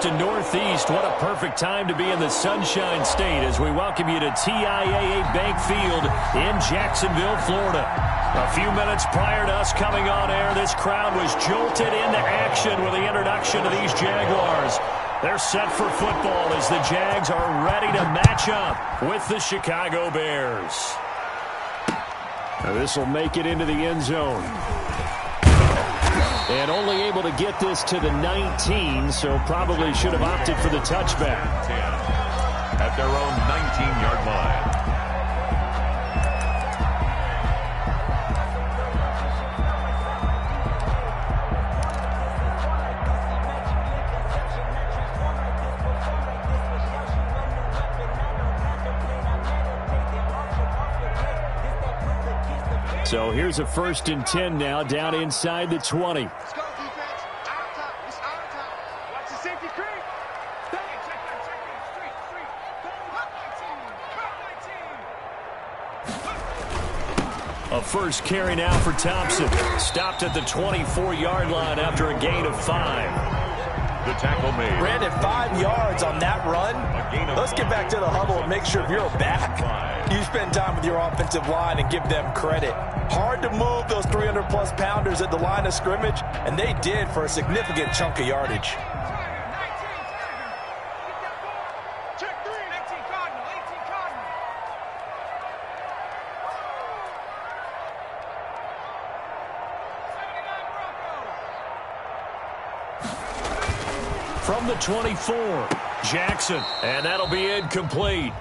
Northwest and Northeast. What a perfect time to be in the Sunshine State as we welcome you to TIAA Bank Field in Jacksonville, Florida. A few minutes prior to us coming on air, this crowd was jolted into action with the introduction of these Jaguars. They're set for football as the Jags are ready to match up with the Chicago Bears. Now this will make it into the end zone. And only able to get this to the 19, so probably should have opted for the touchback. At their own 19-yard line. So here's a 1st and 10 now, down inside the 20. Let's go, defense. Our time. It's our time. Watch the safety creep. A first carry now for Thompson. Stopped at the 24-yard line after a gain of 5. The tackle made. Brandon, 5 yards on that run. Let's get back to the huddle and make sure if you're back, you spend time with your offensive line and give them credit. Hard to move those 300-plus pounders at the line of scrimmage, and they did for a significant chunk of yardage. From the 24, Jackson, and that'll be incomplete.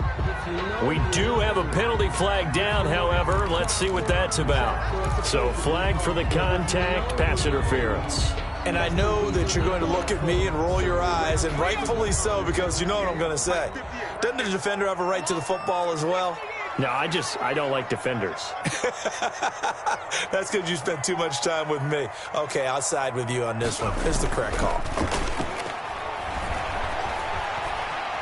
We do have a penalty flag down, however. Let's see what that's about. So flag for the contact, pass interference. And I know that you're going to look at me and roll your eyes, and rightfully so, because you know what I'm going to say. Doesn't the defender have a right to the football as well? No, I don't like defenders. That's because you spend too much time with me. Okay, I'll side with you on this one. It's the correct call.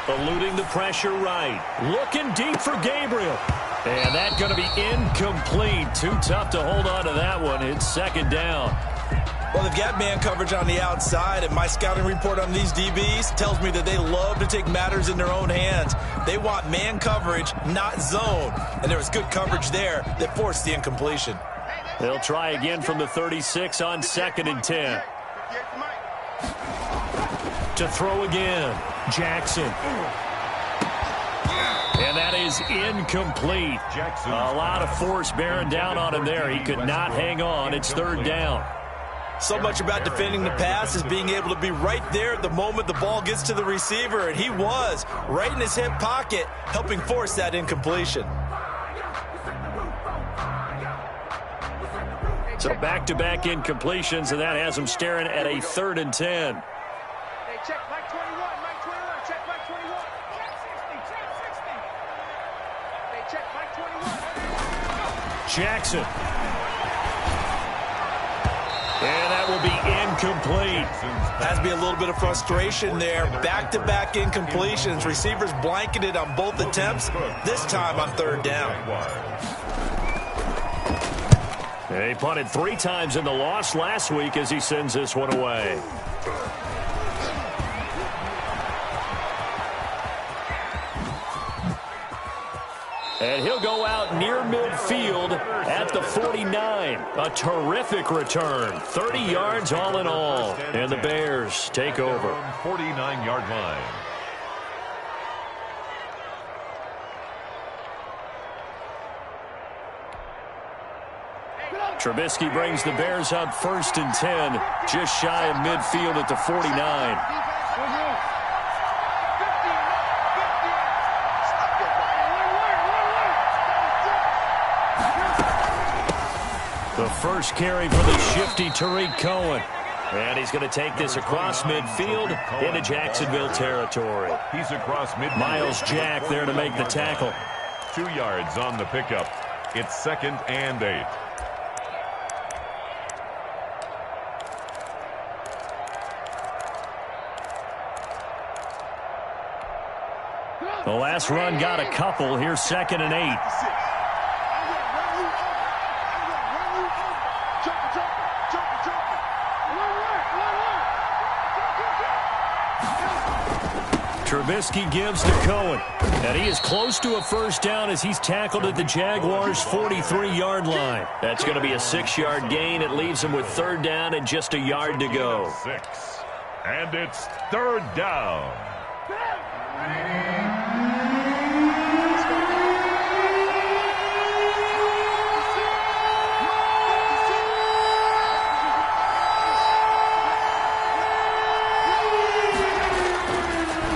Eluding the pressure right. Looking deep for Gabriel. And that's going to be incomplete. Too tough to hold on to that one. It's 2nd down. Well, they've got man coverage on the outside, and my scouting report on these DBs tells me that they love to take matters in their own hands. They want man coverage, not zone. And there was good coverage there that forced the incompletion. They'll try again from the 36 on 2nd and 10. To throw again, Jackson. And that is incomplete. Jackson. A lot of force bearing down on him there. He could not hang on. It's 3rd down. So much about defending the pass is being able to be right there at the moment the ball gets to the receiver, and he was right in his hip pocket, helping force that incompletion. So back-to-back incompletions, and that has him staring at a 3rd and 10. Hey, check Mike 21, Mike 21, check Mike 21. Check 60, check 60. Hey, check Mike 21. Jackson. And that will be incomplete. Has to be a little bit of frustration there. Back-to-back incompletions. Receivers blanketed on both attempts. This time on 3rd down. And he punted 3 times in the loss last week as he sends this one away. And he'll go out near midfield at the 49. A terrific return. 30 yards all in all. And the Bears take over. 49-yard line. Trubisky brings the Bears up 1st and 10. Just shy of midfield at the 49. The first carry for the shifty Tariq Cohen. And he's going to take this across midfield into Jacksonville territory. He's across midfield. Miles Jack there to make the tackle. 2 yards on the pickup. It's 2nd and 8. The last run got a couple. Here's 2nd and 8. Trubisky gives to Cohen. And he is close to a first down as he's tackled at the Jaguars' 43-yard line. That's going to be a 6-yard gain. It leaves him with third down and just a yard to go. 6. And it's third down.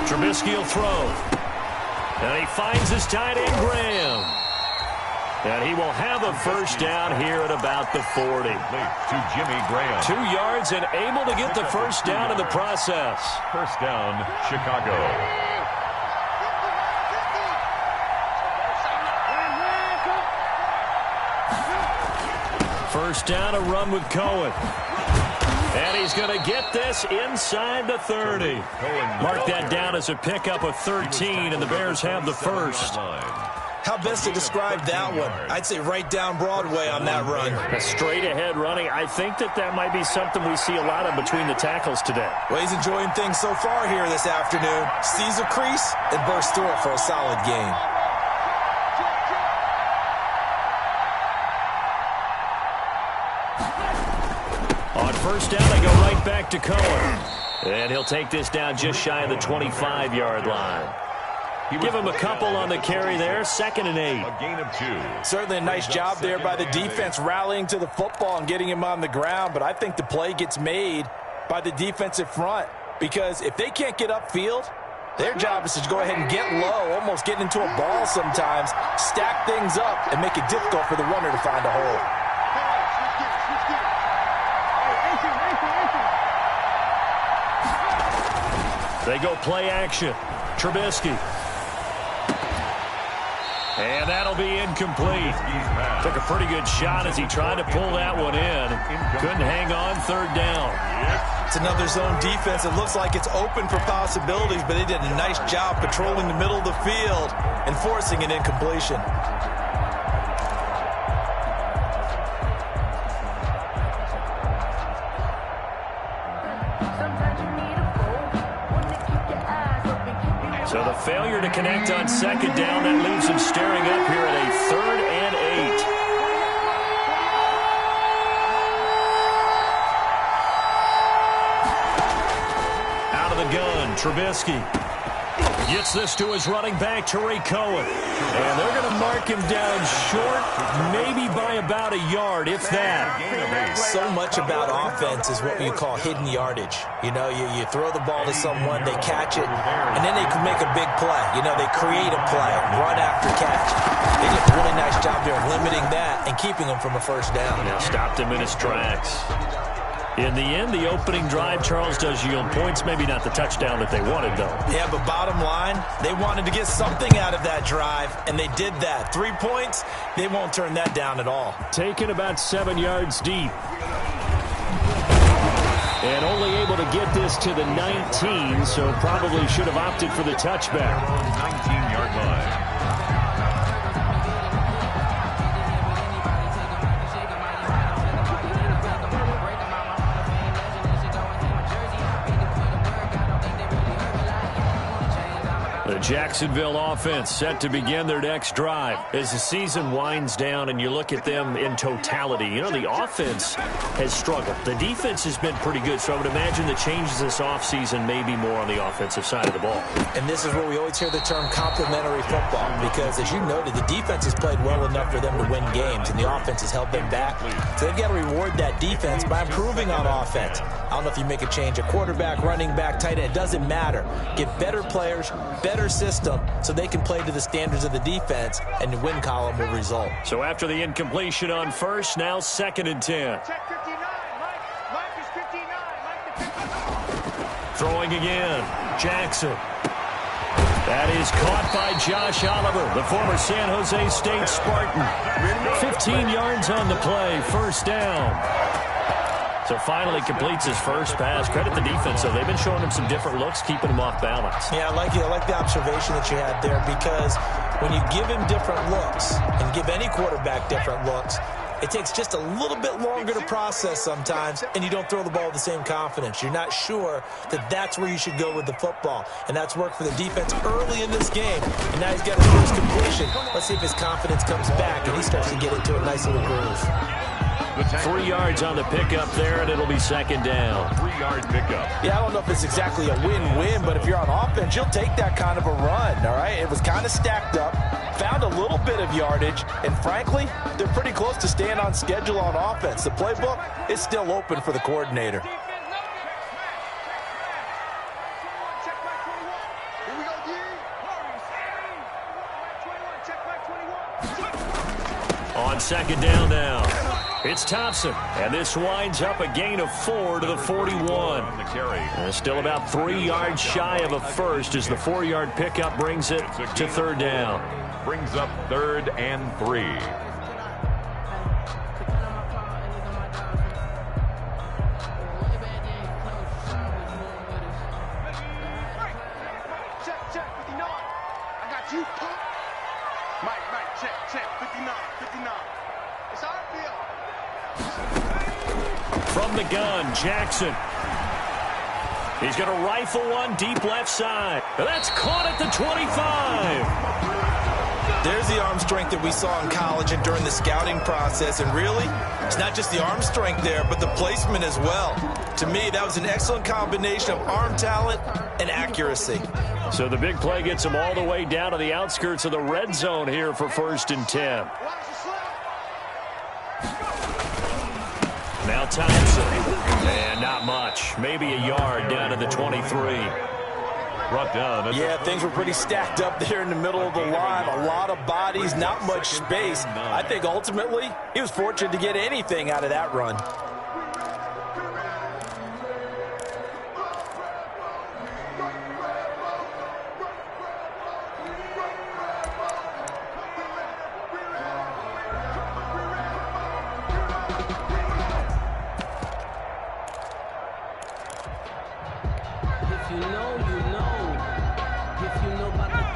Trubisky will throw. And he finds his tight end, Graham. And he will have a first down here at about the 40. To Jimmy Graham. 2 yards and able to get the first down in the process. First down, Chicago. First down, a run with Cohen. And he's going to get this inside the 30. Mark that down as a pickup of 13, and the Bears have the first. How best to describe that one? I'd say right down Broadway on that run. A straight-ahead running. I think that might be something we see a lot of between the tackles today. Well, he's enjoying things so far here this afternoon. Sees a crease and bursts through it for a solid gain. On first down, they go right back to Cohen. And he'll take this down just shy of the 25-yard line. Give him a couple on the carry there. 2nd and 8. A gain of 2. Certainly a nice job there by the defense rallying to the football and getting him on the ground. But I think the play gets made by the defensive front. Because if they can't get upfield, their job is to go ahead and get low, almost get into a ball sometimes, stack things up, and make it difficult for the runner to find a hole. They go play action. Trubisky. And that'll be incomplete. Took a pretty good shot as he tried to pull that one in. Couldn't hang on. Third down. It's another zone defense. It looks like it's open for possibilities, but they did a nice job patrolling the middle of the field and forcing an incompletion. So the failure to connect on second down, that leaves him staring up here at a 3rd and 8. Out of the gun, Trubisky gets this to his running back, Tariq Cohen. And they're going to mark him down short, maybe by about a yard, if that. So much about offense is what you call hidden yardage. You know, you throw the ball to someone, they catch it, and then they can make a big play. You know, they create a play, run after catch. They did a really nice job there of limiting that and keeping him from a first down. Now stopped him in his tracks. In the end, the opening drive, Charles, does yield points. Maybe not the touchdown that they wanted, though. Yeah, but bottom line, they wanted to get something out of that drive, and they did that. 3 points, they won't turn that down at all. Taken about 7 yards deep. And only able to get this to the 19, so probably should have opted for the touchback. 19-yard line. The Jacksonville offense set to begin their next drive. As the season winds down and you look at them in totality, you know, the offense has struggled. The defense has been pretty good, so I would imagine the changes this offseason may be more on the offensive side of the ball. And this is where we always hear the term complementary football, because as you noted, the defense has played well enough for them to win games, and the offense has held them back. So they've got to reward that defense by improving on offense. I don't know if you make a change, a quarterback, running back, tight end, it doesn't matter. Get better players, better system, so they can play to the standards of the defense, and the win column will result. So after the incompletion on first, now 2nd and 10. Check 59. Mike is 59. Mike the 59. Throwing again. Jackson. That is caught by Josh Oliver, the former San Jose State Spartan. 15 yards on the play, first down. So finally completes his first pass. Credit the defense, so they've been showing him some different looks, keeping him off balance. Yeah, I like the observation that you had there, because when you give him different looks and give any quarterback different looks, it takes just a little bit longer to process sometimes, and you don't throw the ball with the same confidence. You're not sure that that's where you should go with the football, and that's worked for the defense early in this game, and now he's got his first completion. Let's see if his confidence comes back, and he starts to get into a nice little groove. 3 yards on the pickup there, and it'll be second down. 3-yard pickup. Yeah, I don't know if it's exactly a win-win, but if you're on offense, you'll take that kind of a run, all right? It was kind of stacked up, found a little bit of yardage, and frankly, they're pretty close to staying on schedule on offense. The playbook is still open for the coordinator. On second down now, it's Thompson, and this winds up a gain of 4 to the 41. And still about 3 yards shy of a first as the 4-yard pickup brings it to third down. Brings up 3rd and 3. Check, 59. I got you, punk. Mike, check, 59. It's our field. From the gun, Jackson. He's going to rifle one deep left side. That's caught at the 25. There's the arm strength that we saw in college and during the scouting process. And really, it's not just the arm strength there, but the placement as well. To me, that was an excellent combination of arm talent and accuracy. So the big play gets him all the way down to the outskirts of the red zone here for 1st and 10. Now Thompson. And not much. Maybe a yard down to the 23. Brought down. Yeah, things were pretty stacked up there in the middle of the line. A lot of bodies, not much space. I think ultimately he was fortunate to get anything out of that run.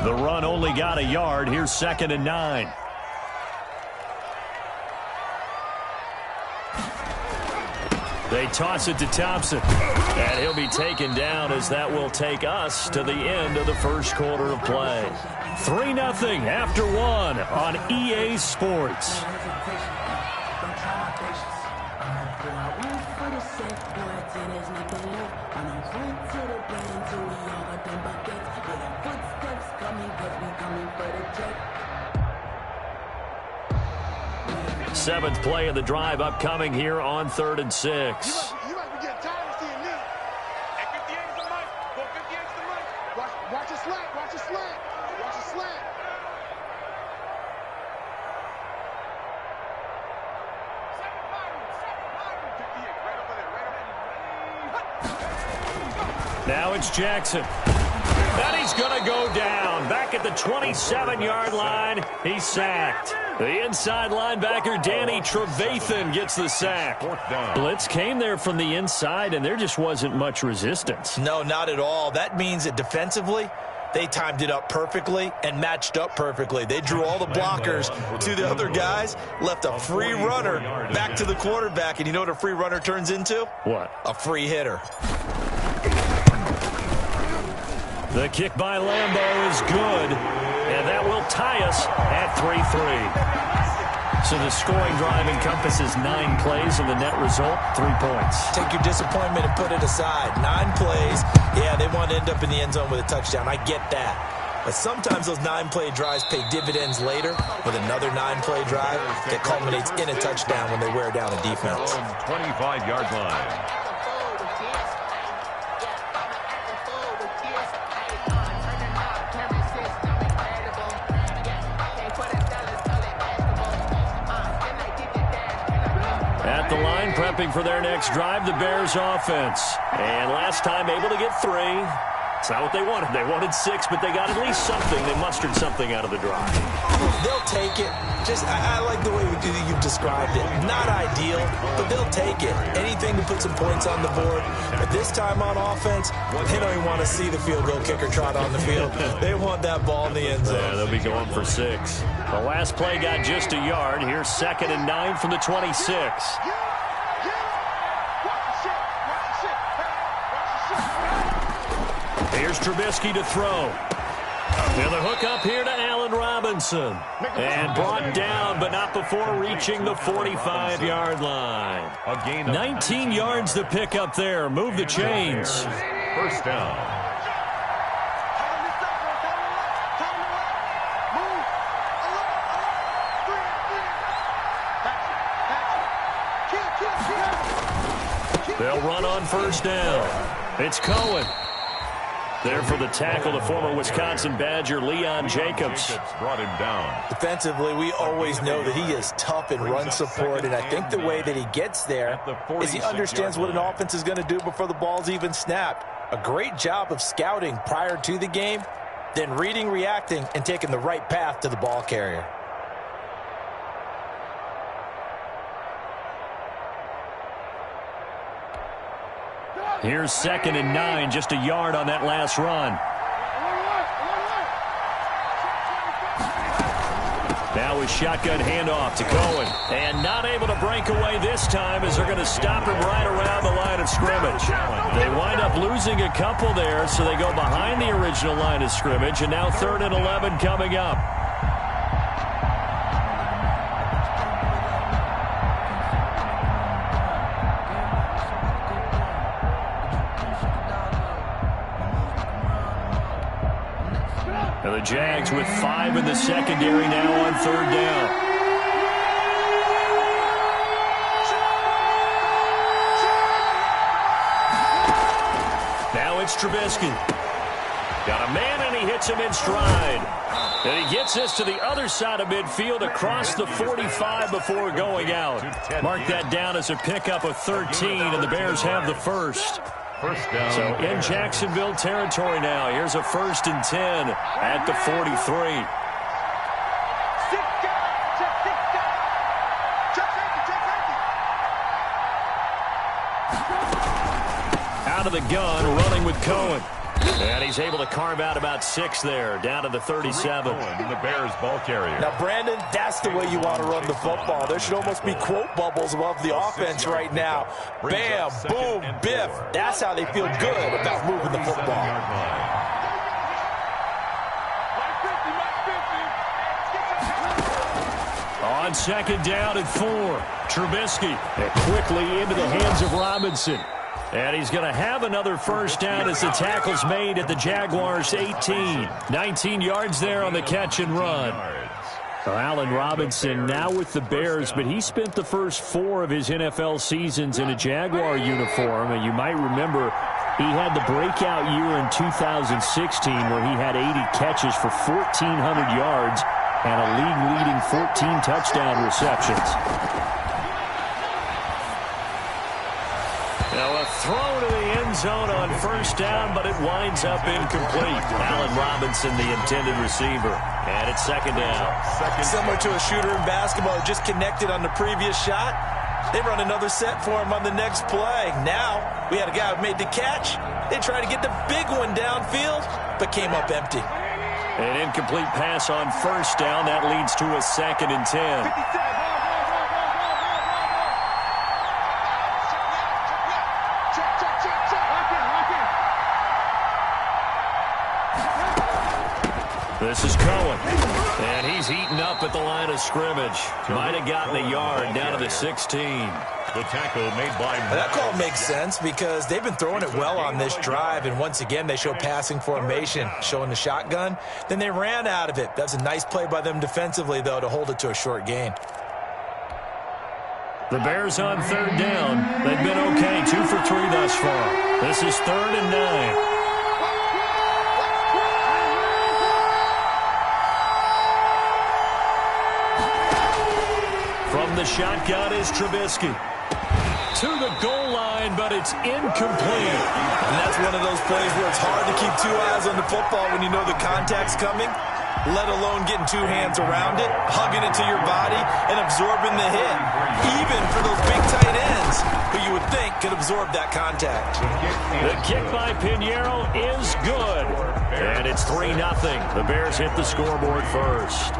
The run only got a yard. Here's 2nd and 9. They toss it to Thompson. And he'll be taken down as that will take us to the end of the first quarter of play. 3-0 after 1 on EA Sports. Seventh play of the drive upcoming here on 3rd and 6. You might be getting tired of seeing this. At 58 is the mic. Go 58 is the mic. Watch it slant. Watch it slant. Watch it slant. Now it's Jackson. And he's going to go down. Back at the 27-yard line, he's sacked. The inside linebacker, Danny Trevathan, gets the sack. Blitz came there from the inside, and there just wasn't much resistance. No, not at all. That means that defensively, they timed it up perfectly and matched up perfectly. They drew all the blockers to the other guys, left a free runner back to the quarterback. And you know what a free runner turns into? What? A free hitter. The kick by Lambeau is good, and that will tie us at 3-3. So the scoring drive encompasses 9 plays, and the net result, 3 points. Take your disappointment and put it aside. 9 plays. Yeah, they want to end up in the end zone with a touchdown. I get that. But sometimes those 9-play drives pay dividends later with another 9-play drive that culminates in a touchdown when they wear down a defense. 25-yard line. At the line, prepping for their next drive, the Bears offense. And last time able to get 3. It's not what they wanted. They wanted 6, but they got at least something. They mustered something out of the drive. They'll take it. I like the way you've described it. Not ideal, but they'll take it. Anything to put some points on the board. But this time on offense, they don't even want to see the field goal kicker trot on the field. They want that ball in the end zone. Yeah, they'll be going for 6. The last play got just a yard. Here's 2nd and 9 from the 26. Here's Trubisky to throw. And the hook up here to Allen Robinson. And brought down, but not before reaching the 45-yard line. 19 yards to pick up there. Move the chains. First down. They'll run on first down. It's Cohen. There for the tackle, the former Wisconsin Badger, Leon Jacobs. Brought him down. Defensively, we always know that he is tough in run support, and I think the way that he gets there is he understands what an offense is going to do before the ball's even snapped. A great job of scouting prior to the game, then reading, reacting, and taking the right path to the ball carrier. Here's 2nd and 9, just a yard on that last run. Now with shotgun handoff to Cohen. And not able to break away this time as they're going to stop him right around the line of scrimmage. They wind up losing a couple there, so they go behind the original line of scrimmage. And now 3rd and 11 coming up. And the Jags with 5 in the secondary now on 3rd down. Now it's Trubisky. Got a man and he hits him in stride. And he gets this to the other side of midfield across the 45 before going out. Mark that down as a pickup of 13, and the Bears have the first. First down. So in Jacksonville territory now. Here's a 1st and 10 at the 43. Out of the gun, running with Cohen. And he's able to carve out about 6 there, down to the 37. The Bears ball carrier. Now, Brandon, that's the way you want to run the football. There should almost be quote bubbles above the offense right now. Bam, boom, biff. That's how they feel good about moving the football. On 2nd down and 4, Trubisky quickly into the hands of Robinson. And he's going to have another first down as the tackle's made at the Jaguars' 18. 19 yards there on the catch and run. So Allen Robinson now with the Bears, but he spent the first 4 of his NFL seasons in a Jaguar uniform. And you might remember he had the breakout year in 2016 where he had 80 catches for 1,400 yards and a league-leading 14 touchdown receptions. Now a throw to the end zone on first down, but it winds up incomplete. Allen Robinson, the intended receiver. And it's 2nd down. Similar to a shooter in basketball who just connected on the previous shot. They run another set for him on the next play. Now we had a guy who made the catch. They tried to get the big one downfield, but came up empty. An incomplete pass on first down. That leads to a 2nd and 10. This is Cohen, and he's heating up at the line of scrimmage. Might have gotten a yard down to the 16. The tackle made by... That call makes sense because they've been throwing it well on this drive, and once again they show passing formation, showing the shotgun. Then they ran out of it. That's a nice play by them defensively, though, to hold it to a short gain. The Bears on 3rd down. They've been okay, 2 for 3 thus far. This is 3rd and 9. From the shotgun is Trubisky. to the goal line, but it's incomplete. And that's one of those plays where it's hard to keep two eyes on the football when you know the contact's coming, let alone getting two hands around it, hugging it to your body, and absorbing the hit. Even for those big tight ends, who you would think could absorb that contact. The kick by Pinheiro is good. And it's 3-0. The Bears hit the scoreboard first.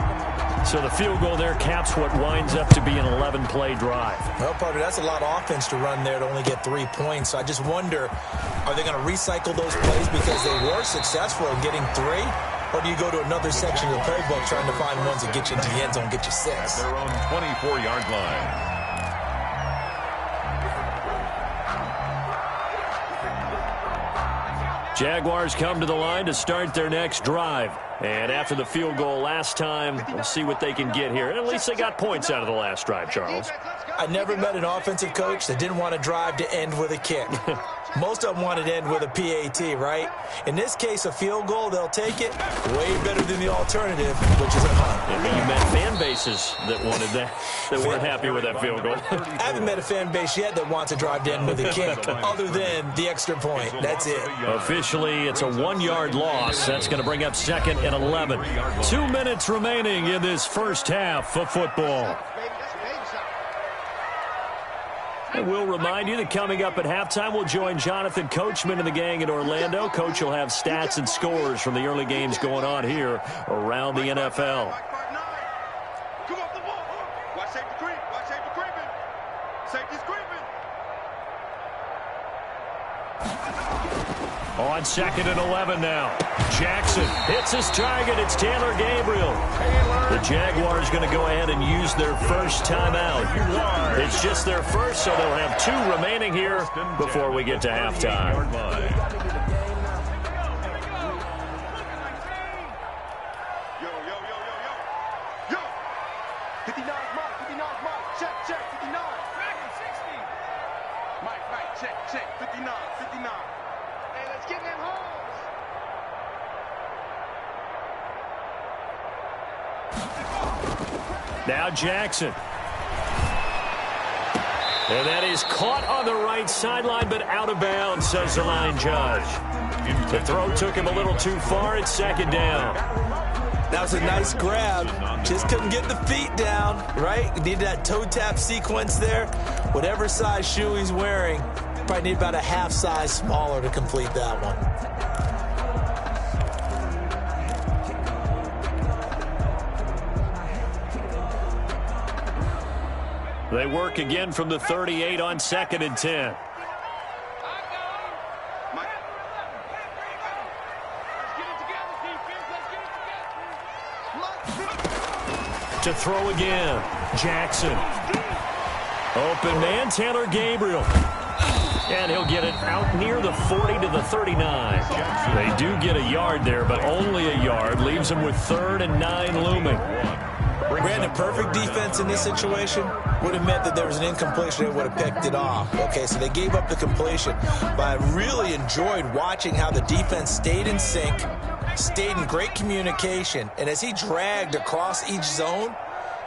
So the field goal there caps what winds up to be an 11-play drive. Well, partner, that's a lot of offense to run there to only get 3 points. So I just wonder, are they going to recycle those plays because they were successful in getting 3? Or do you go to another section of the playbook trying to find ones that get you into the end zone, get you 6? At their own 24-yard line. Jaguars come to the line to start their next drive. And after the field goal last time, we'll see what they can get here. And at least they got points out of the last drive, Charles. I never met an offensive coach that didn't want to drive to end with a kick. Most of them wanted to end with a PAT, right? In this case, a field goal, they'll take it. Way better than the alternative, which is a punt. I mean, you met fan bases that wanted that, that weren't happy with that field goal. I haven't met a fan base yet that wants to drive to end with a kick, other than the extra point. That's it. Officially, it's a 1-yard loss. That's going to bring up 2nd and 11. 2 minutes remaining in this first half of football. And we'll remind you that coming up at halftime, we'll join Jonathan Coachman and the gang in Orlando. Coach will have stats and scores from the early games going on here around the NFL. Come off the ball. Watch safety creep. Watch safety creeping. Safety's creeping. On 2nd and 11 now. Jackson hits his target. It's Taylor Gabriel. The Jaguars going to go ahead and use their first timeout. It's just their first, so they'll have 2 remaining here before we get to halftime. Yo. 59's Mike. 59's Mike. Check. 59. Mike. Check. 59. Hey, let's get them homes. Now Jackson. And that is caught on the right sideline, but out of bounds, says the line judge. The throw took him a little too far. It's 2nd down. That was a nice grab. Just couldn't get the feet down, right? Needed that toe tap sequence there. Whatever size shoe he's wearing, probably need about a half size smaller to complete that one. They work again from the 38 on 2nd and 10. To throw again, Jackson. Open man, Taylor Gabriel. And he'll get it out near the 40 to the 39. They do get a yard there, but only a yard. Leaves them with 3rd and 9 looming. Brandon, perfect defense in this situation would have meant that there was an incompletion and would have picked it off. Okay, so they gave up the completion. But I really enjoyed watching how the defense stayed in sync, stayed in great communication, and as he dragged across each zone,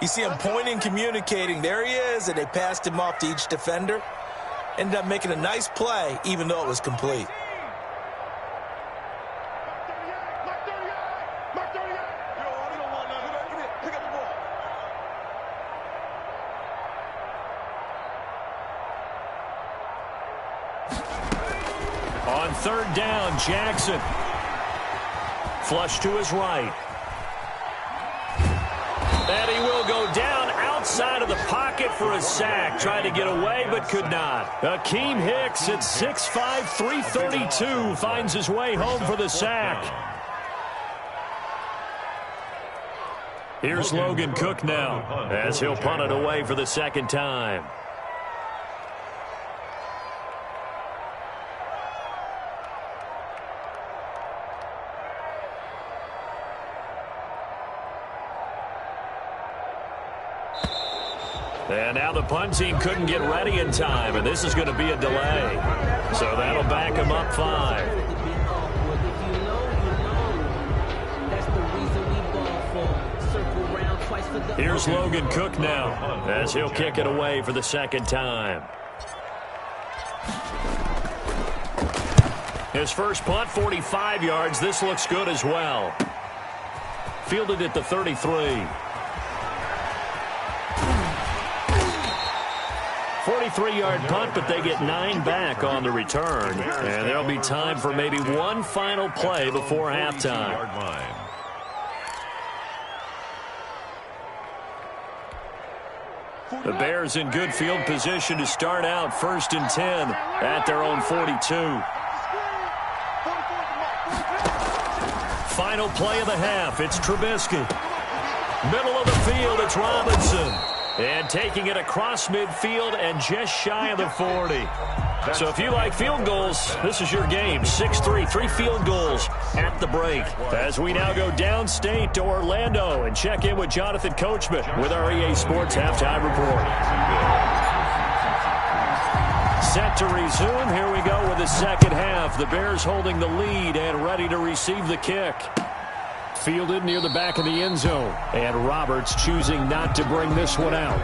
you see him pointing, communicating. There he is, and they passed him off to each defender. Ended up making a nice play, even though it was complete. On 3rd down, Jackson. Flush to his right. And he will go down outside of the pocket for a sack. Tried to get away, but could not. Akeem Hicks at 6'5", 332 finds his way home for the sack. Here's Logan Cook now, as he'll punt it away for the 2nd time. And now the punt team couldn't get ready in time, and this is going to be a delay. So that'll back them up 5. Here's Logan Cook now, as he'll kick it away for the 2nd time. His first punt, 45 yards. This looks good as well. Fielded at the 33. 43-yard punt, but they get 9 back on the return. And there'll be time for maybe one final play before halftime. The Bears in good field position to start out 1st and 10 at their own 42. Final play of the half. It's Trubisky. Middle of the field, it's Robinson. And taking it across midfield and just shy of the 40. So if you like field goals, this is your game. 6-3, 3 field goals at the break. As we now go downstate to Orlando and check in with Jonathan Coachman with our EA Sports Halftime Report. Set to resume. Here we go with the second half. The Bears holding the lead and ready to receive the kick. Fielded near the back of the end zone. And Roberts choosing not to bring this one out.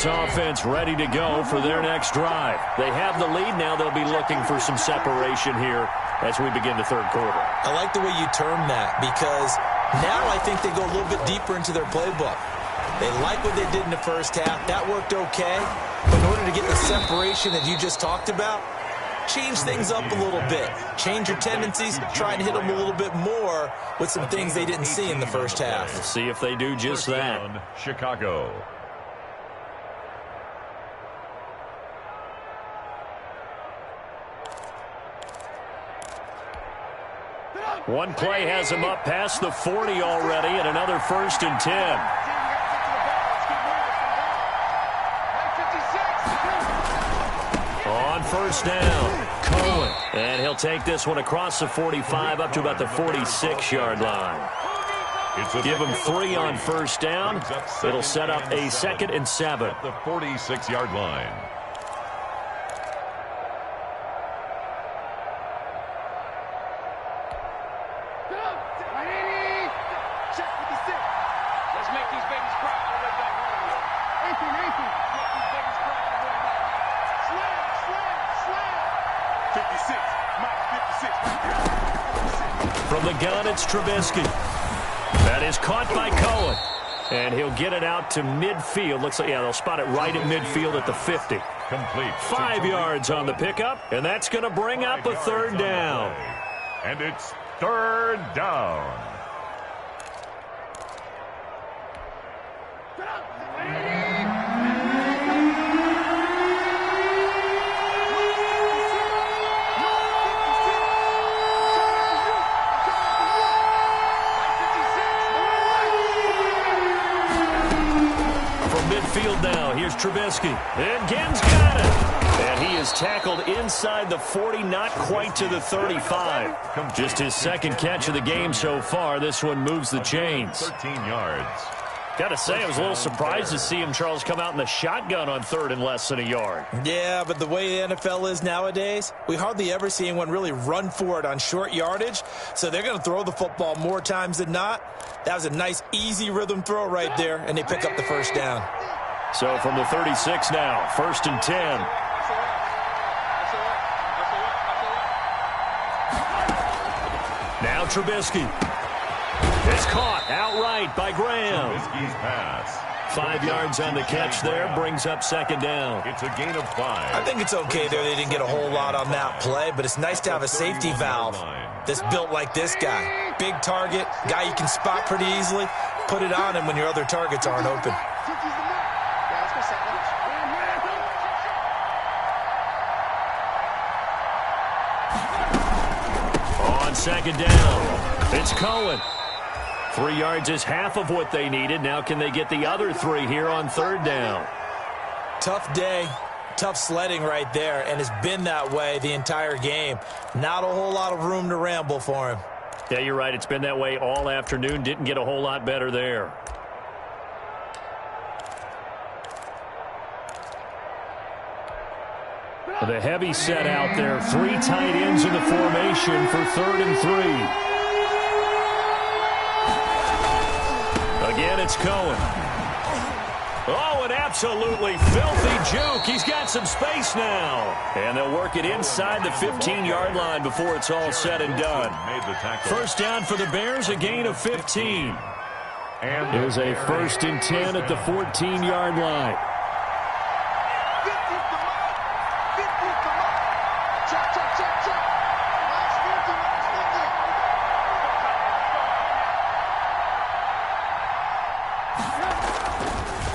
Offense ready to go for their next drive. They have the lead now. They'll be looking for some separation here as we begin the third quarter. I like the way you term that because now I think they go a little bit deeper into their playbook. They like what they did in the first half. That worked okay. But in order to get the separation that you just talked about, change things up a little bit. Change your tendencies. Try and hit them a little bit more with some things they didn't see in the first half. We'll see if they do just that. Chicago. One play has him up past the 40 already, and another 1st and 10. On 1st down, Cohen. And he'll take this one across the 45 up to about the 46-yard line. Give him 3 on 1st down. It'll set up a 2nd and 7. At the 46-yard line. From the gun, it's Trubisky. That is caught by Cohen. And he'll get it out to midfield. Looks like, yeah, they'll spot it right at midfield at the 50. Complete. 5 yards on the pickup, and that's going to bring up a 3rd down. And it's 3rd down. Midfield now. Here's Trubisky. And Gibbs got it. And he is tackled inside the 40, not quite to the 35. Just his 2nd catch of the game so far. This one moves the chains. 13 yards. Got to say, I was a little surprised to see him, Charles, come out in the shotgun on 3rd and less than a yard. Yeah, but the way the NFL is nowadays, we hardly ever see anyone really run for it on short yardage. So they're going to throw the football more times than not. That was a nice, easy rhythm throw right there, and they pick up the 1st down. So from the 36 now, 1st and 10. Now Trubisky. It's caught outright by Graham. Trubisky's pass. 5 yards on the catch there, brings up 2nd down. It's a gain of 5. I think it's okay there. They didn't get a whole lot on that play, but it's nice to have a safety valve that's built like this guy. Big target, guy you can spot pretty easily. Put it on him when your other targets aren't open. On 2nd down, it's Cohen. 3 yards is half of what they needed. Now can they get the other 3 here on 3rd down? Tough day, tough sledding right there, and it's been that way the entire game. Not a whole lot of room to ramble for him. Yeah, you're right. It's been that way all afternoon. Didn't get a whole lot better there. The heavy set out there. 3 tight ends in the formation for 3rd and 3. Again, it's Cohen. Oh, an absolutely filthy juke. He's got some space now. And they'll work it inside the 15-yard line before it's all said and done. First down for the Bears, a gain of 15. And here's a 1st and 10 at the 14-yard line.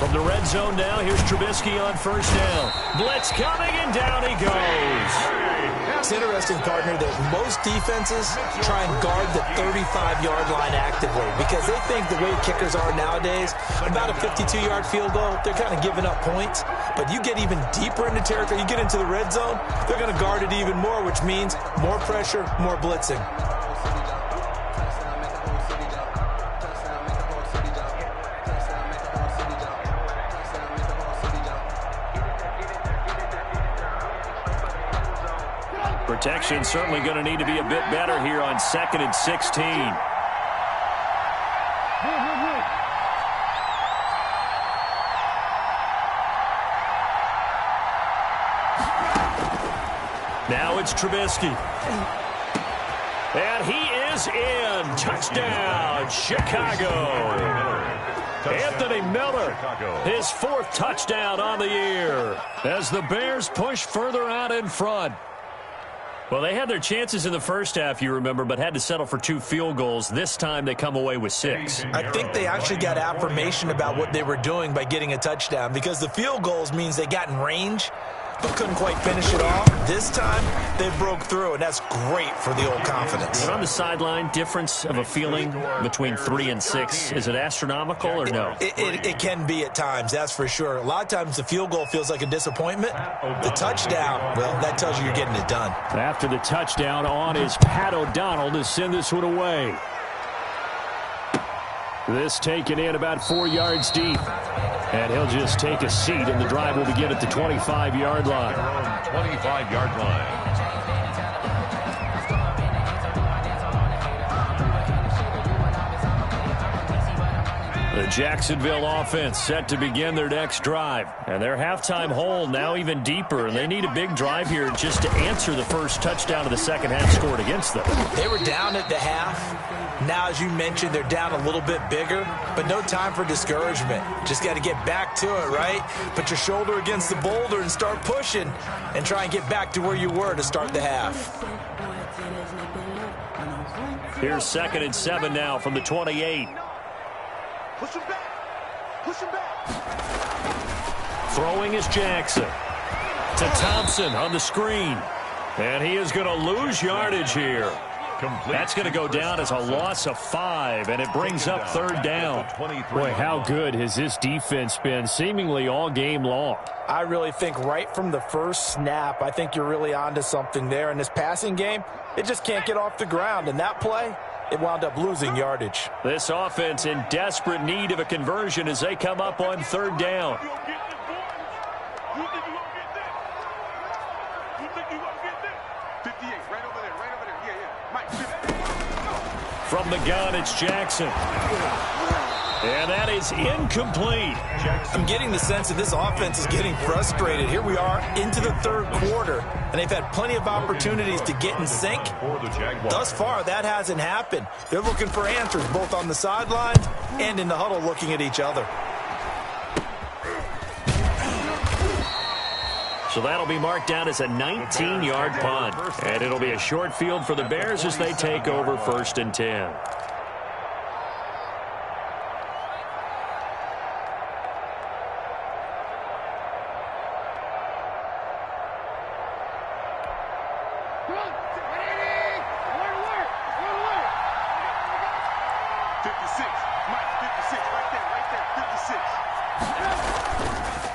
From the red zone now, here's Trubisky on 1st down. Blitz coming, and down he goes. It's interesting, partner, that most defenses try and guard the 35-yard line actively because they think the way kickers are nowadays, about a 52-yard field goal, they're kind of giving up points. But you get even deeper into territory, you get into the red zone, they're going to guard it even more, which means more pressure, more blitzing. Protection certainly going to need to be a bit better here on 2nd and 16. Now it's Trubisky. And he is in. Touchdown, Chicago. Anthony Miller, his 4th touchdown on the year as the Bears push further out in front. Well, they had their chances in the first half, you remember, but had to settle for 2 field goals. This time they come away with 6. I think they actually got affirmation about what they were doing by getting a touchdown because the field goals means they got in range but couldn't quite finish it off. This time, they broke through, and that's great for the old confidence. But on the sideline, difference of a feeling between 3 and 6, is it astronomical or no? It can be at times, that's for sure. A lot of times the field goal feels like a disappointment. The touchdown, well, that tells you you're getting it done. After the touchdown on is Pat O'Donnell to send this one away. This taken in about 4 yards deep. And he'll just take a seat, and the drive will begin at the 25-yard line. 25-yard line. The Jacksonville offense set to begin their next drive. And their halftime hole now even deeper. And they need a big drive here just to answer the first touchdown of the second half scored against them. They were down at the half. Now, as you mentioned, they're down a little bit bigger, but no time for discouragement. Just got to get back to it, right? Put your shoulder against the boulder and start pushing and try and get back to where you were to start the half. Here's 2nd and 7 now from the 28. Push him back. Push him back. Throwing is Jackson. To Thompson on the screen. And he is going to lose yardage here. That's going to go down as a loss of 5, and it brings up 3rd down. Boy, how good has this defense been seemingly all game long? I really think right from the first snap, I think you're really onto something there. In this passing game, it just can't get off the ground. And that play, it wound up losing yardage. This offense in desperate need of a conversion as they come up on 3rd down. From the gun, it's Jackson. And that is incomplete. I'm getting the sense that this offense is getting frustrated. Here we are into the 3rd quarter, and they've had plenty of opportunities to get in sync. Thus far, that hasn't happened. They're looking for answers both on the sideline and in the huddle looking at each other. So that'll be marked down as a 19-yard punt. And it'll be a short field for the Bears as they take over 1st and 10.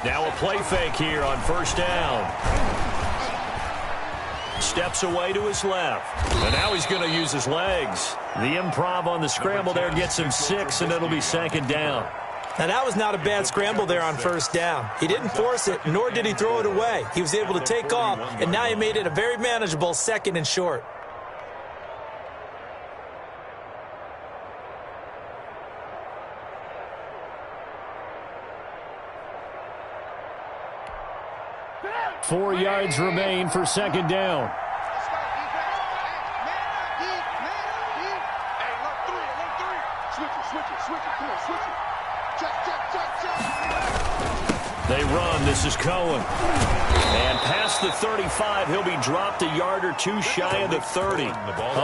Now a play fake here on 1st down. Steps away to his left. And now he's going to use his legs. The improv on the scramble there gets him 6, and it'll be 2nd down. Now, that was not a bad scramble there on first down. He didn't force it, nor did he throw it away. He was able to take off, and now he made it a very manageable 2nd and short. Four yards remain for 2nd down. They run. This is Cohen. And past the 35, he'll be dropped a yard or two shy of the 30.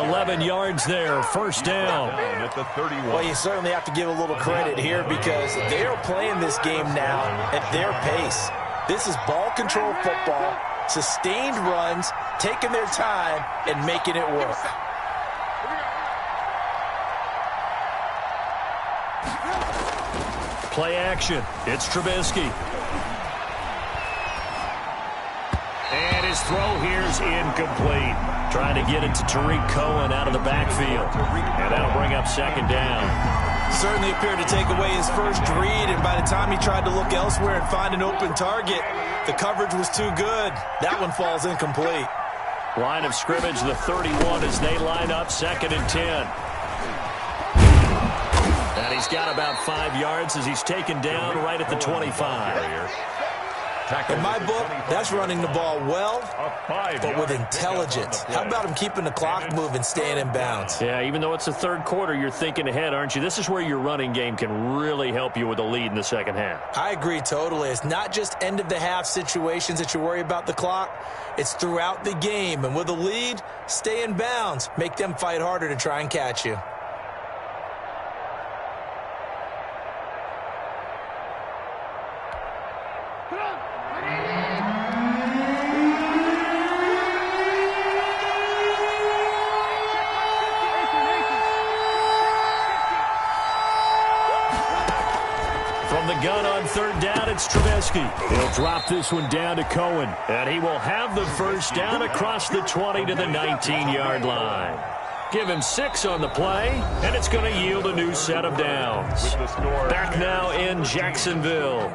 11 yards there, 1st down. At the 31. Well, you certainly have to give a little credit here because they are playing this game now at their pace. This is ball control football, sustained runs, taking their time, and making it work. Play action. It's Trubisky. And his throw here is incomplete. Trying to get it to Tariq Cohen out of the backfield. And that'll bring up 2nd down. Certainly appeared to take away his first read, and by the time he tried to look elsewhere and find an open target, the coverage was too good. That one falls incomplete. Line of scrimmage, the 31 as they line up 2nd and 10. And he's got about 5 yards as he's taken down right at the 25. In my book, that's running the ball well, but with intelligence. How about him keeping the clock moving, staying in bounds? Yeah, even though it's the 3rd quarter, you're thinking ahead, aren't you? This is where your running game can really help you with a lead in the 2nd half. I agree totally. It's not just end-of-the-half situations that you worry about the clock. It's throughout the game. And with a lead, stay in bounds. Make them fight harder to try and catch you. From the gun on 3rd down, it's Trubisky. He'll drop this one down to Cohen. And he will have the 1st down across the 20 to the 19-yard line. Give him 6 on the play, and it's going to yield a new set of downs. Back now in Jacksonville.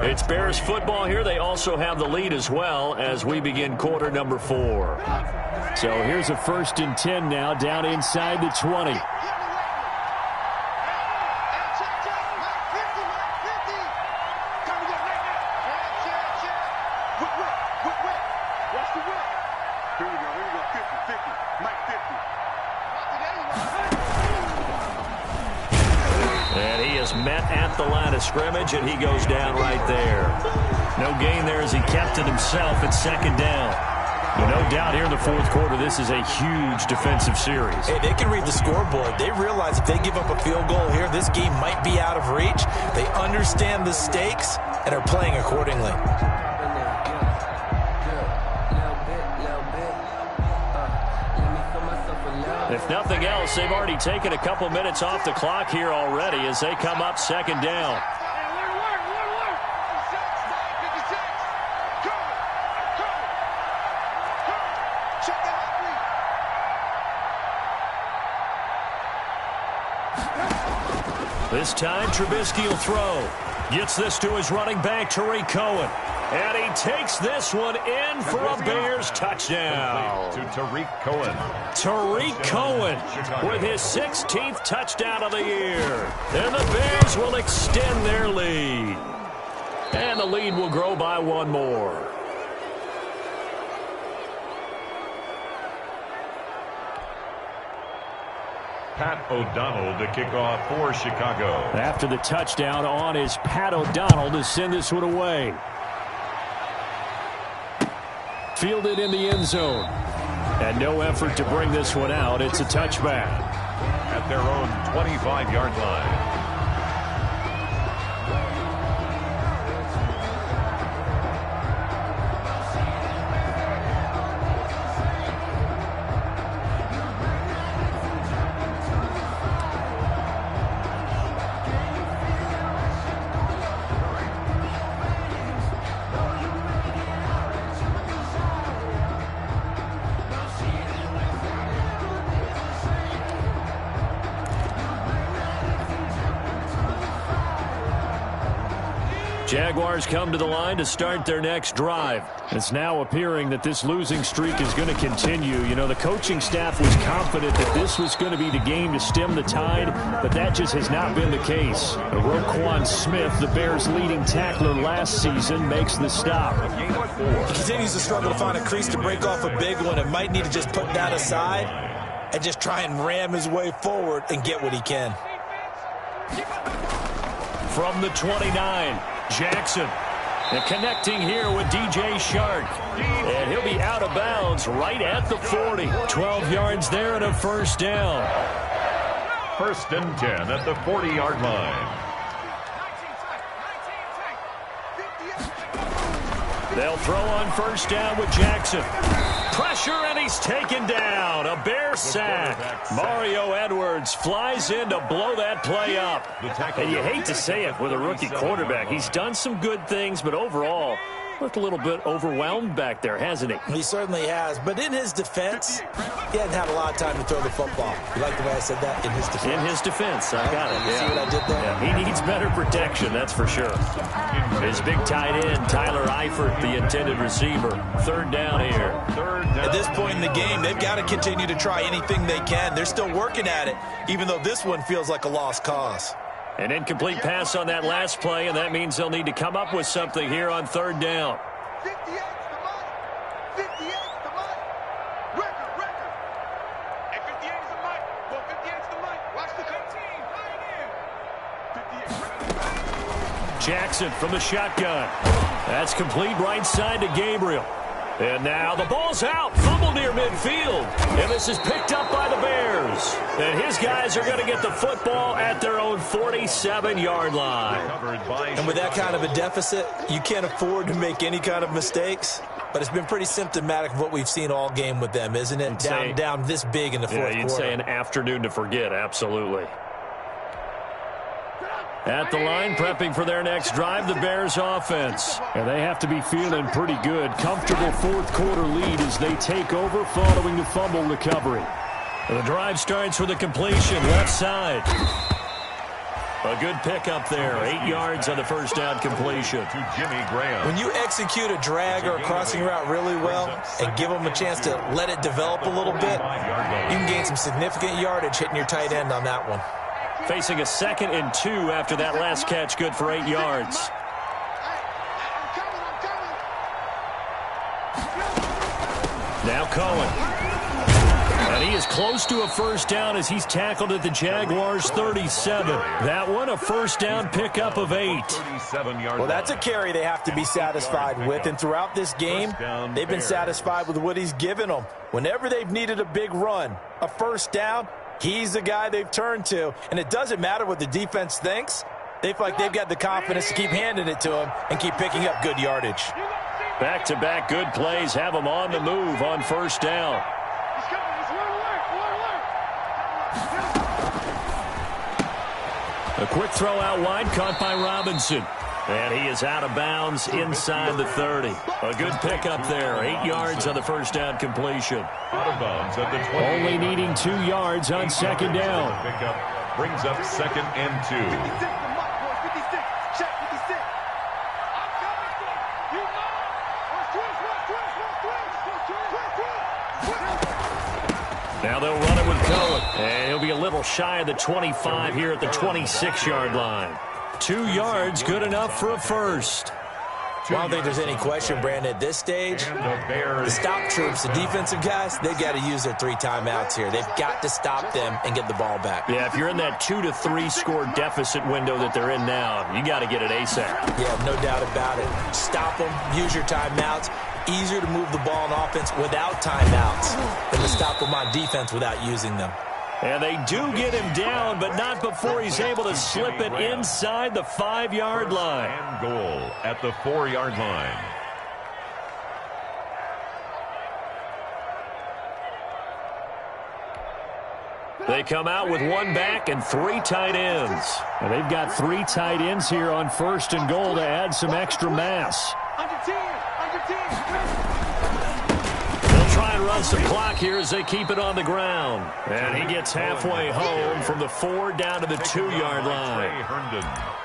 It's Bears football here. They also have the lead as well as we begin quarter number 4. So here's a 1st and 10 now down inside the 20. And he is met at the line of scrimmage, and he goes down right there. No gain there as he kept it himself at 2nd down. No doubt here in the 4th quarter, this is a huge defensive series. Hey, they can read the scoreboard. They realize if they give up a field goal here, this game might be out of reach. They understand the stakes and are playing accordingly. If nothing else, they've already taken a couple minutes off the clock here already as they come up 2nd down. This time, Trubisky will throw. Gets this to his running back, Tariq Cohen. And he takes this one in for a Bears touchdown. To Tariq Cohen. Tariq Cohen with his 16th touchdown of the year. And the Bears will extend their lead. And the lead will grow by 1 more. Pat O'Donnell to kick off for Chicago. After the touchdown on is Pat O'Donnell to send this one away. Fielded in the end zone. And no effort to bring this one out. It's a touchback. At their own 25-yard line. Jaguars come to the line to start their next drive. It's now appearing that this losing streak is going to continue. You know, the coaching staff was confident that this was going to be the game to stem the tide, but that just has not been the case. Roquan Smith, the Bears' leading tackler last season, makes the stop. He continues to struggle to find a crease to break off a big one and might need to just put that aside and just try and ram his way forward and get what he can. From the 29, Jackson. And connecting here with DJ Shark. And he'll be out of bounds right at the 40. 12 yards there and a first down. First and 10 at the 40-yard line. They'll throw on first down with Jackson. Pressure, and he's taken down. A Bear sack. Mario Edwards flies in to blow that play up. And you hate to say it with a rookie quarterback. He's done some good things, but overall, looked a little bit overwhelmed back there, hasn't he? He certainly has. But in his defense, he hasn't had a lot of time to throw the football. You like the way I said that? In his defense? In his defense. I got it. You see what I did there? Yeah, he needs better protection, that's for sure. His big tight end, Tyler Eifert, the intended receiver. Third down here. At this point in the game, they've got to continue to try anything they can. They're still working at it, even though this one feels like a lost cause. An incomplete pass on that last play, and that means they'll need to come up with something here on third down. 58's the money. 58's the money. Record. And 58's the money. Well, 58's the money. Watch the 15. Right in. 58. Jackson from the shotgun. That's complete right side to Gabriel. And now the ball's out. Fumble near midfield. And this is picked up by the Bears. And his guys are going to get the football at their own 47-yard line. And with that kind of a deficit, you can't afford to make any kind of mistakes. But it's been pretty symptomatic of what we've seen all game with them, isn't it? Down this big in the fourth quarter. You'd say an afternoon to forget, absolutely. At the line, prepping for their next drive, the Bears offense. And they have to be feeling pretty good. Comfortable fourth quarter lead as they take over following the fumble recovery. And the drive starts with a completion left side. A good pickup there. 8 yards on the first down completion. To Jimmy Graham. When you execute a drag or a crossing route really well and give them a chance to let it develop a little bit, you can gain some significant yardage hitting your tight end on that one. Facing a 2nd and 2 after that last catch, good for 8 yards. Now Cohen. And he is close to a first down as he's tackled at the Jaguars' 37. That one, a first down pickup of 8. Well, that's a carry they have to be satisfied with. And throughout this game, they've been satisfied with what he's given them. Whenever they've needed a big run, a first down, he's the guy they've turned to. And it doesn't matter what the defense thinks. They feel like they've got the confidence to keep handing it to him and keep picking up good yardage. Back-to-back good plays have them on the move on first down. A quick throw out wide, caught by Robinson. And he is out of bounds inside the 30. A good pickup there. 8 yards on the first down completion. Out of bounds at the 20. Only needing 2 yards on second down. Pickup brings up 2nd and 2. 56 the money, boys. 56. Check 56. I'm coming for you. You know. Now they'll run it with Cohen. And he'll be a little shy of the 25 here at the 26-yard line. 2 yards, good enough for a first. I don't think there's any question, Brandon, at this stage, the stop troops, the defensive guys, they've got to use their 3 timeouts here. They've got to stop them and get the ball back. Yeah, if you're in that 2 to 3 score deficit window that they're in now, you got to get it ASAP. Yeah, no doubt about it. Stop them, use your timeouts. Easier to move the ball on offense without timeouts than to stop them on defense without using them. And they do get him down, but not before he's able to slip it inside the 5-yard line. And goal at the 4-yard line. They come out with 1 back and 3 tight ends. And they've got 3 tight ends here on first and goal to add some extra mass. Under 10. They'll try and and run some clock here as they keep it on the ground. And he gets halfway home from the 4 down to the 2-yard line.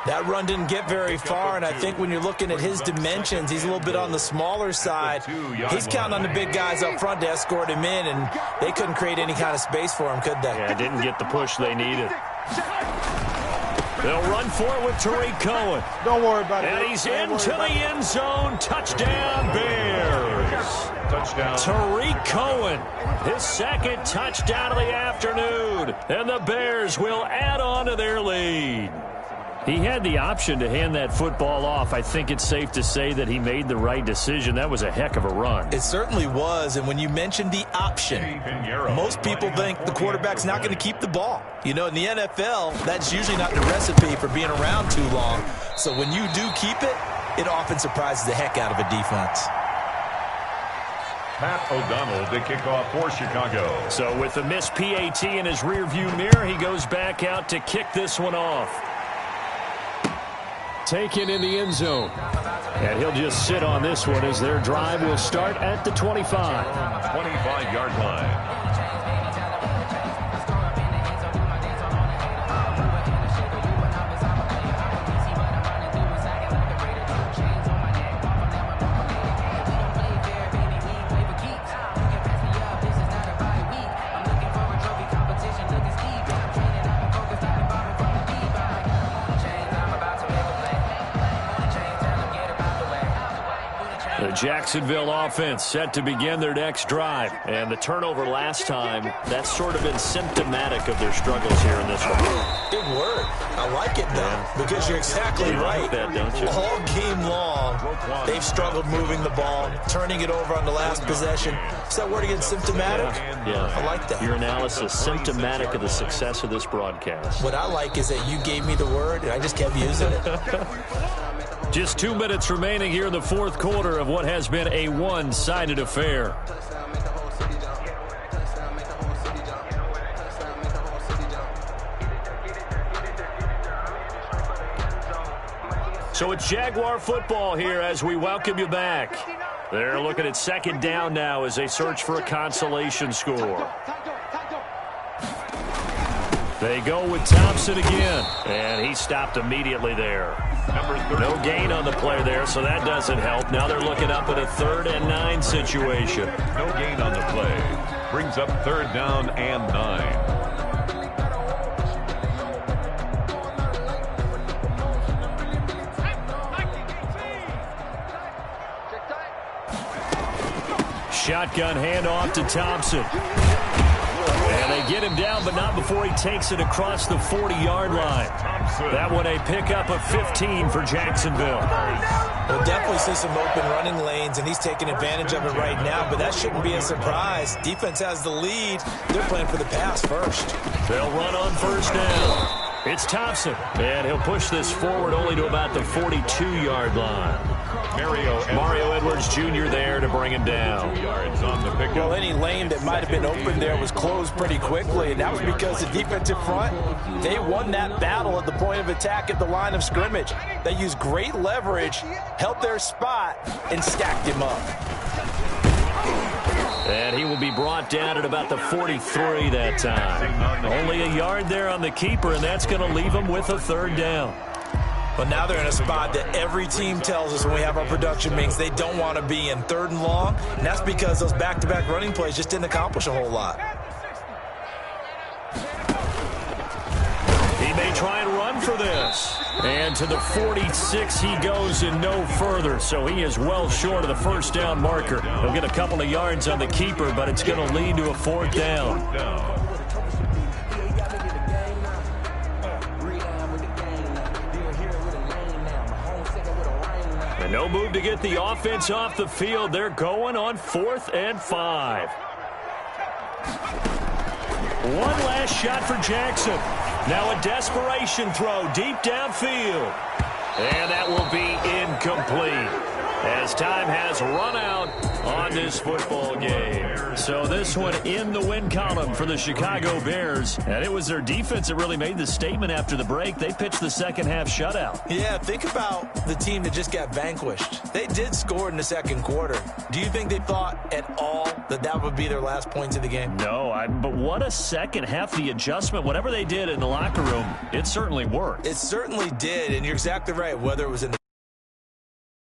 That run didn't get very far, and I think when you're looking at his dimensions, he's a little bit on the smaller side. He's counting on the big guys up front to escort him in, and they couldn't create any kind of space for him, could they? Yeah, didn't get the push they needed. They'll run for it with Tariq Cohen. Don't worry about it. And he's into the end zone. Touchdown, Bears. Touchdown. Tariq Cohen, his second touchdown of the afternoon. And the Bears will add on to their lead. He had the option to hand that football off. I think it's safe to say that he made the right decision. That was a heck of a run. It certainly was, and when you mentioned the option, most people think the quarterback's not going to keep the ball. You know, in the NFL, that's usually not the recipe for being around too long. So when you do keep it, it often surprises the heck out of a defense. Pat O'Donnell to kick off for Chicago. So with the missed PAT in his rearview mirror, he goes back out to kick this one off. Taken in the end zone. And he'll just sit on this one as their drive will start at the 25. 25-yard line. Jacksonville offense set to begin their next drive. And the turnover last time, that's sort of been symptomatic of their struggles here in this one. Big word. I like it, though, because you're exactly right. Like that, don't you? All game long, they've struggled moving the ball, turning it over on the last possession. Is that word again, symptomatic? Yeah. I like that. Your analysis, symptomatic of the success of this broadcast. What I like is that you gave me the word, and I just kept using it. Just 2 minutes remaining here in the fourth quarter of what has been a one-sided affair. So it's Jaguar football here as we welcome you back. They're looking at second down now as they search for a consolation score. They go with Thompson again, and he stopped immediately there. No gain on the play there, so that doesn't help. Now they're looking up at a 3rd and 9 situation. No gain on the play. Brings up 3rd down and 9. Shotgun handoff to Thompson. And they get him down, but not before he takes it across the 40-yard line. That one a pickup of 15 for Jacksonville. We'll definitely see some open running lanes, and he's taking advantage of it right now, but that shouldn't be a surprise. Defense has the lead. They're playing for the pass first. They'll run on 1st down. It's Thompson, and he'll push this forward only to about the 42-yard line. Mario Edwards Jr. there to bring him down. 2 yards on the pickup. Well, any lane that might have been open there was closed pretty quickly, and that was because the defensive front, they won that battle at the point of attack at the line of scrimmage. They used great leverage, held their spot, and stacked him up. And he will be brought down at about the 43 that time. Only a yard there on the keeper, and that's going to leave him with a 3rd down. But now they're in a spot that every team tells us when we have our production meetings they don't want to be in, 3rd and long, and that's because those back-to-back running plays just didn't accomplish a whole lot. He may try and run for this. And to the 46 he goes and no further, so he is well short of the 1st down marker. He'll get a couple of yards on the keeper, but it's going to lead to a 4th down. And no move to get the offense off the field. They're going on 4th and 5. One last shot for Jackson. Now a desperation throw deep downfield. And that will be incomplete as time has run out on this football game. So this one in the win column for the Chicago Bears. And it was their defense that really made the statement after the break. They pitched the second half shutout. Yeah, think about the team that just got vanquished. They did score in the second quarter. Do you think they thought at all that that would be their last points of the game? No, but what a second half. The adjustment, whatever they did in the locker room, it certainly worked. It certainly did, and you're exactly right, whether it was in the